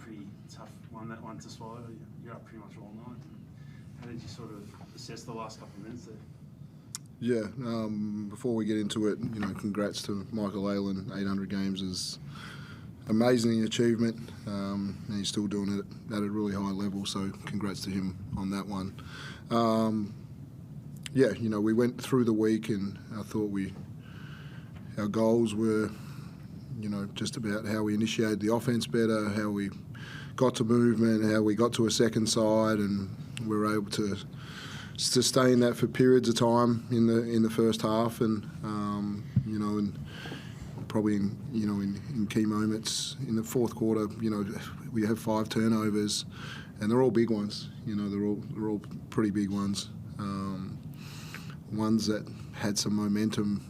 pretty tough one, that one to swallow. You're up pretty much all night. How did you sort of assess the last couple of minutes there? Yeah, before we get into it, congrats to Michael Aylan. 800 games is amazing achievement, and he's still doing it at a really high level, so congrats to him on that one. We went through the week, and I thought our goals were, just about how we initiated the offense better, how we got to movement, how we got to a second side, and we were able to sustain that for periods of time in the first half, and and probably in key moments in the fourth quarter, we have 5 turnovers, and they're all big ones. They're all pretty big ones. Ones that had some momentum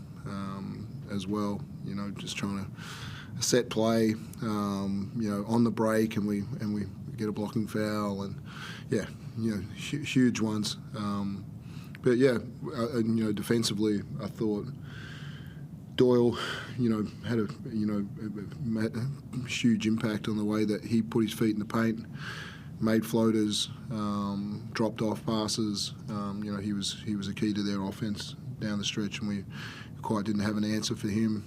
as well. Just trying to set play, on the break, and we get a blocking foul, and huge ones. Defensively, I thought Doyle, had a huge impact on the way that he put his feet in the paint, made floaters, dropped off passes. He was a key to their offense down the stretch, and we quite didn't have an answer for him.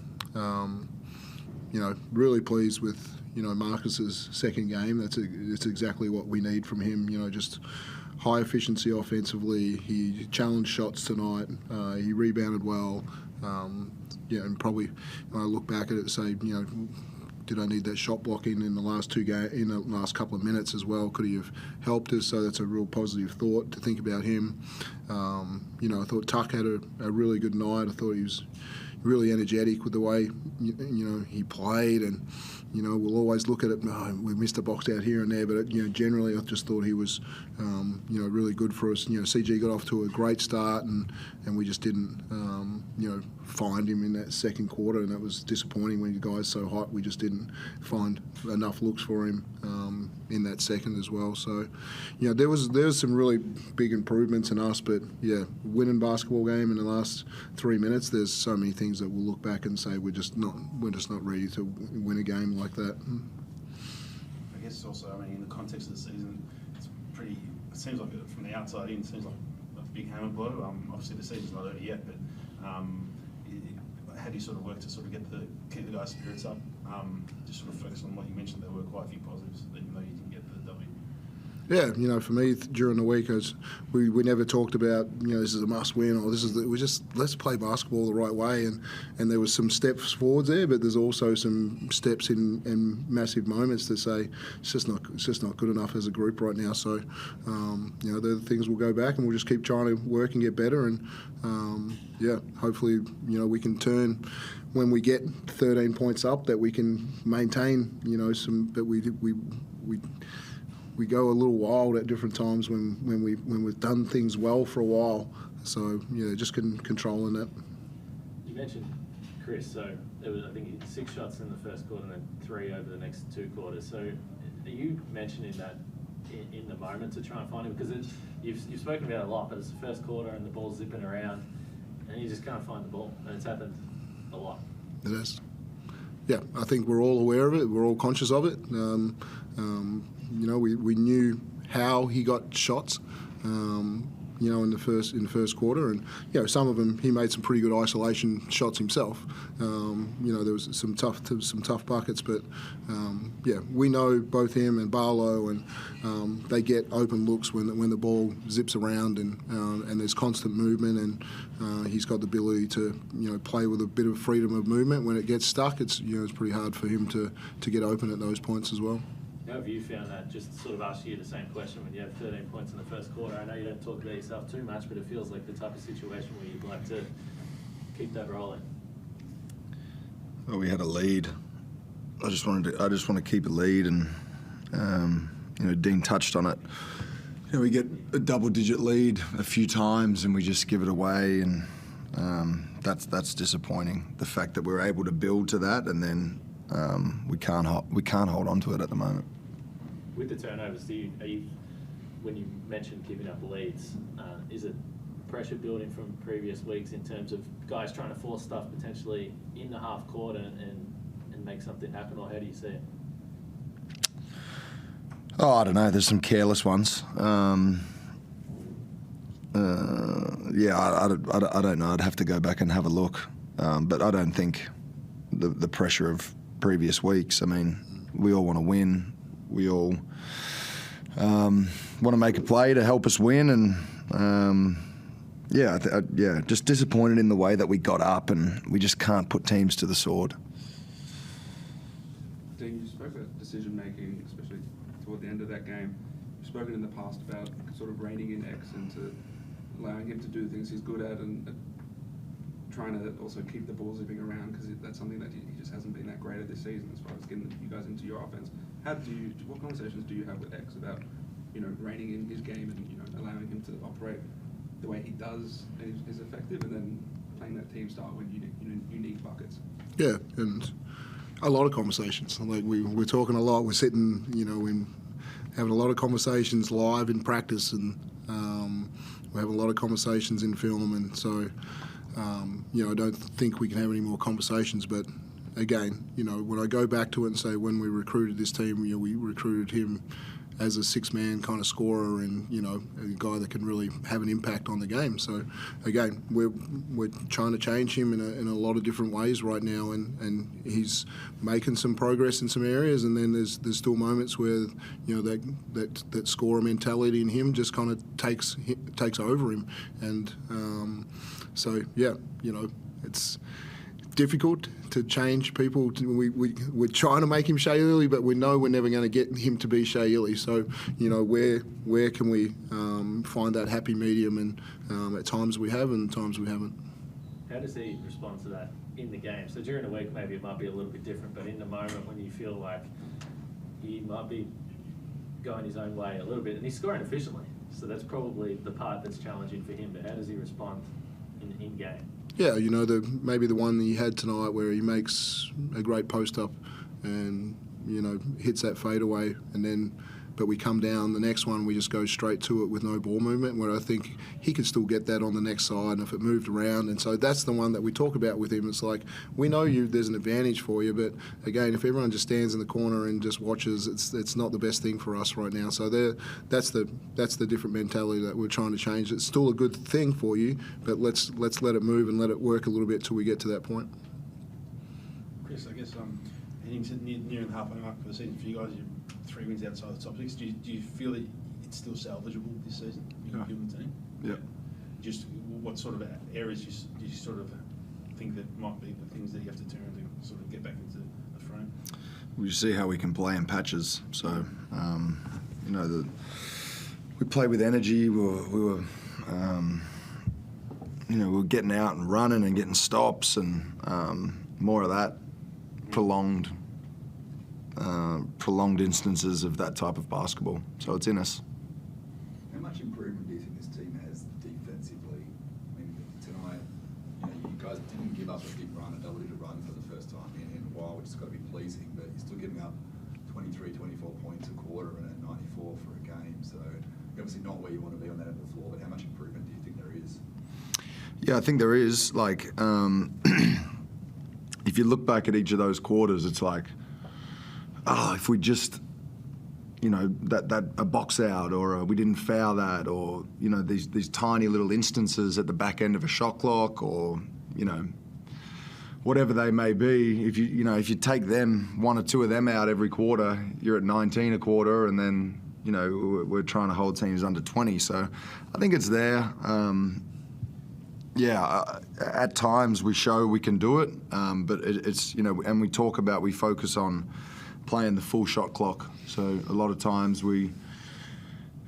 Really pleased with Marcus's second game. It's exactly what we need from him. Just high efficiency offensively. He challenged shots tonight. He rebounded well. And probably when I look back at it, say, did I need that shot blocking in the last couple of minutes as well? Could he have helped us? So that's a real positive thought to think about him. I thought Tuck had a really good night. I thought he was really energetic with the way he played, and we'll always look at it. We missed a box out here and there, but generally I just thought he was really good for us. CG got off to a great start, and we just didn't find him in that second quarter, and that was disappointing. When the guy's so hot, we just didn't find enough looks for him in that second as well. So there was some really big improvements in us, but winning basketball game in the last 3 minutes, there's so many things that we'll look back and say we're just not ready to win a game like that. I guess also, in the context of the season, it seems like from the outside in, it seems like a big hammer blow. Obviously the season's not over yet, but how do you sort of work to sort of keep the guys' spirits up? Just sort of focus on what you mentioned. There were quite a few positives, even though you didn't get the W. Yeah, for me during the week, we never talked about this is a must win, or let's play basketball the right way, and there was some steps forwards there, but there's also some steps in massive moments to say it's just not good enough as a group right now. So they're the things we'll go back and we'll just keep trying to work and get better, and hopefully we can turn when we get 13 points up, that we can maintain but we go a little wild at different times when we've done things well for a while. So just controlling that. You mentioned Chris, so there was, I think, 6 shots in the first quarter and then 3 over the next 2 quarters. So are you mentioning that in the moment to try and find him? Because you've spoken about it a lot, but it's the first quarter and the ball's zipping around and you just can't find the ball, and it's happened a lot. It is. Yeah, I think we're all aware of it. We're all conscious of it. We knew how he got shots, in the first quarter, and some of them he made some pretty good isolation shots himself. There was some tough buckets, but we know both him and Barlow, and they get open looks when the ball zips around, and there's constant movement, and he's got the ability to play with a bit of freedom of movement. When it gets stuck, it's pretty hard for him to get open at those points as well. How have you found that? Just sort of ask you the same question when you have 13 points in the first quarter. I know you don't talk about yourself too much, but it feels like the type of situation where you'd like to keep that rolling. Well, we had a lead. I just want to keep a lead, and Dean touched on it. We get a double-digit lead a few times, and we just give it away, and that's disappointing. The fact that we're able to build to that, and then we can't hold on to it at the moment. With the turnovers, when you mentioned giving up leads, is it pressure building from previous weeks in terms of guys trying to force stuff potentially in the half court and make something happen, or how do you see it? Oh, I don't know. There's some careless ones. Yeah, I don't know. I'd have to go back and have a look. But I don't think the pressure of previous weeks. I mean, we all want to win. We all want to make a play to help us win. And yeah, just disappointed in the way that we got up, and we just can't put teams to the sword. Dean, you spoke about decision making, especially toward the end of that game. You've spoken in the past about sort of reining in X and to allowing him to do things he's good at, and trying to also keep the ball zipping around, because that's something that he just hasn't been that great at this season as far as getting you guys into your offense. What conversations do you have with X about, reining in his game and, allowing him to operate the way he does and is effective, and then playing that team style when you need buckets? Yeah, and a lot of conversations. Like we're talking a lot. We're sitting, we're having a lot of conversations live in practice, and we're having a lot of conversations in film. And so, I don't think we can have any more conversations. But again, when I go back to it and say when we recruited this team, we recruited him as a six-man kind of scorer, and a guy that can really have an impact on the game. So again, we're trying to change him in a lot of different ways right now, and he's making some progress in some areas, and then there's still moments where that scorer mentality in him just kind of takes over him, and so yeah, it's difficult to change people. We're trying to make him Shea Ili, but we know we're never going to get him to be Shea Ili. So, where can we find that happy medium? And at times we have, and times we haven't. How does he respond to that in the game? So during the week, maybe it might be a little bit different, but in the moment when you feel like he might be going his own way a little bit, and he's scoring efficiently, so that's probably the part that's challenging for him. But how does he respond in game? Yeah, maybe the one that he had tonight where he makes a great post up and hits that fadeaway, but we come down the next one, we just go straight to it with no ball movement, where I think he could still get that on the next side, and if it moved around. And so that's the one that we talk about with him. It's like, we know there's an advantage for you, but again, if everyone just stands in the corner and just watches, it's not the best thing for us right now. So that's the different mentality that we're trying to change. It's still a good thing for you, but let's let it move and let it work a little bit till we get to that point. Chris, I guess heading to near the halfway mark for the season for you guys, you're 3 wins outside the top 6. Do you feel that it's still salvageable this season? Yeah. Given the team? Yeah. Just what sort of areas do you sort of think that might be the things that you have to turn to sort of get back into the frame? We see how we can play in patches. So, we play with energy. We were getting out and running and getting stops, and more of that prolonged instances of that type of basketball. So it's in us. How much improvement do you think this team has defensively? I mean, tonight, you guys didn't give up a big run, a double-digit run for the first time in a while, which has got to be pleasing, but you're still giving up 23, 24 points a quarter and a 94 for a game. So obviously not where you want to be on that end of the floor, but how much improvement do you think there is? Yeah, I think there is. Like, if you look back at each of those quarters, it's like, if we just, that a box out, or we didn't foul that, or these tiny little instances at the back end of a shot clock, or whatever they may be. If you take them, one or two of them out every quarter, you're at 19 a quarter, and then we're trying to hold teams under 20. So I think it's there. At times we show we can do it, but it's and we focus on playing the full shot clock. So a lot of times we,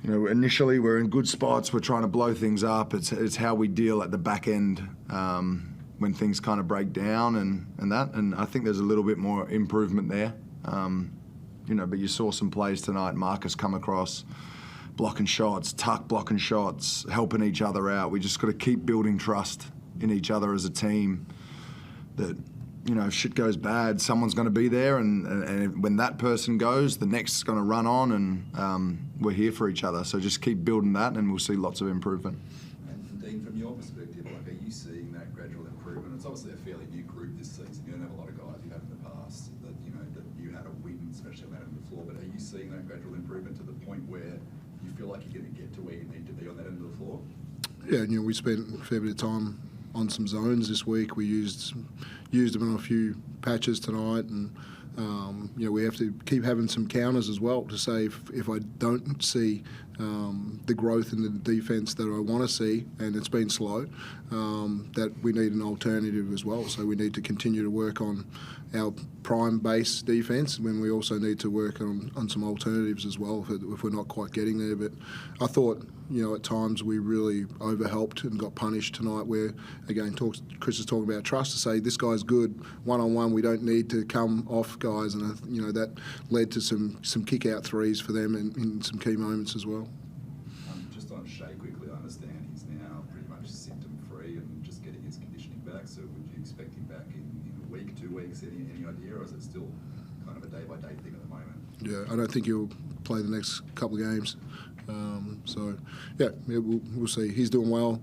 initially we're in good spots, we're trying to blow things up. It's how we deal at the back end when things kind of break down and I think there's a little bit more improvement there. But you saw some plays tonight, Marcus come across, blocking shots, Tuck blocking shots, helping each other out. We just got to keep building trust in each other as a team that, if shit goes bad, someone's going to be there, and when that person goes, the next is going to run on, and we're here for each other. So just keep building that, and we'll see lots of improvement. And Dean, from your perspective, are you seeing that gradual improvement? It's obviously a fairly new group this season. You don't have a lot of guys you've had in the past that you had a win, especially on that end of the floor. But are you seeing seeing that gradual improvement to the point where you feel like you're going to get to where you need to be on that end of the floor? Yeah, we spent a fair bit of time on some zones this week. We used them on a few patches tonight, and we have to keep having some counters as well to say if I don't see the growth in the defence that I want to see, and it's been slow, that we need an alternative as well. So we need to continue to work on our prime base defence, when we also need to work on some alternatives as well if we're not quite getting there. But I thought, at times we really overhelped and got punished tonight, where, again, Chris is talking about trust, to say this guy's good, one-on-one, we don't need to come off guys, and that led to some kick-out threes for them in some key moments as well. Just on Shea quickly, I understand he's now pretty much symptom-free and just getting his conditioning back, so would you expect him back in a week, 2 weeks, any idea, or is it still kind of a day-by-day thing at the moment? Yeah, I don't think he'll play the next couple of games. We'll see. He's doing well.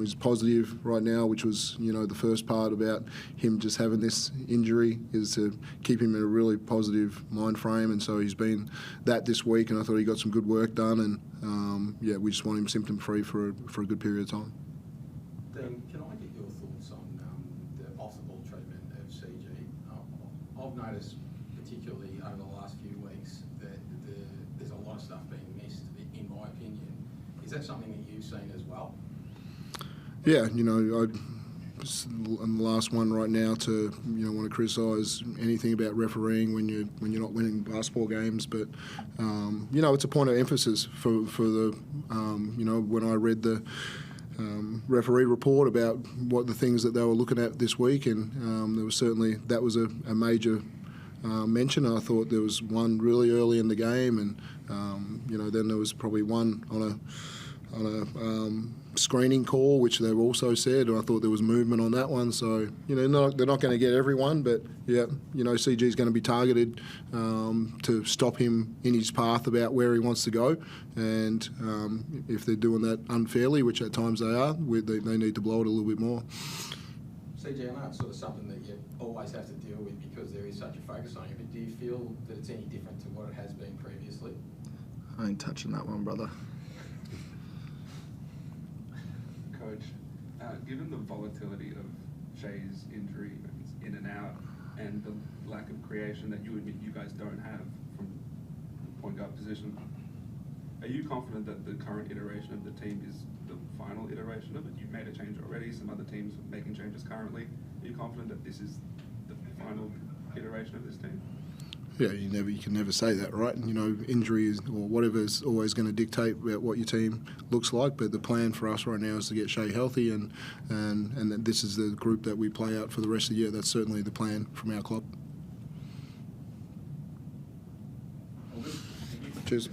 He's positive right now, which was, the first part about him just having this injury, is to keep him in a really positive mind frame. And so he's been that this week, and I thought he got some good work done. And we just want him symptom free for a good period of time. Dean, can I get your thoughts on the off-the-ball treatment of CG? I've noticed, particularly over the last few weeks, that there's a lot of stuff being missed, in my opinion. Is that something that you've seen as well? Yeah, I'm the last one right now to want to criticise anything about refereeing when you're not winning basketball games, but it's a point of emphasis for the when I read the referee report about what the things that they were looking at this week, and that was a major mention. I thought there was one really early in the game, and then there was probably one on a screening call, which they've also said, and I thought there was movement on that one. So they're not going to get everyone, but CG is going to be targeted to stop him in his path about where he wants to go, and if they're doing that unfairly, which at times they are, they need to blow it a little bit more. CG, I know it's sort of something that you always have to deal with because there is such a focus on it, but do you feel that it's any different to what it has been previously? I ain't touching that one, brother. Coach, given the volatility of Shea's injury, in and out, and the lack of creation that you admit you guys don't have from the point guard position, are you confident that the current iteration of the team is the final iteration of it? You've made a change already, some other teams are making changes currently. Are you confident that this is the final iteration of this team? Yeah, you can never say that, right? Injury or whatever is always going to dictate about what your team looks like. But the plan for us right now is to get Shea healthy, and that this is the group that we play out for the rest of the year. That's certainly the plan from our club. Cheers.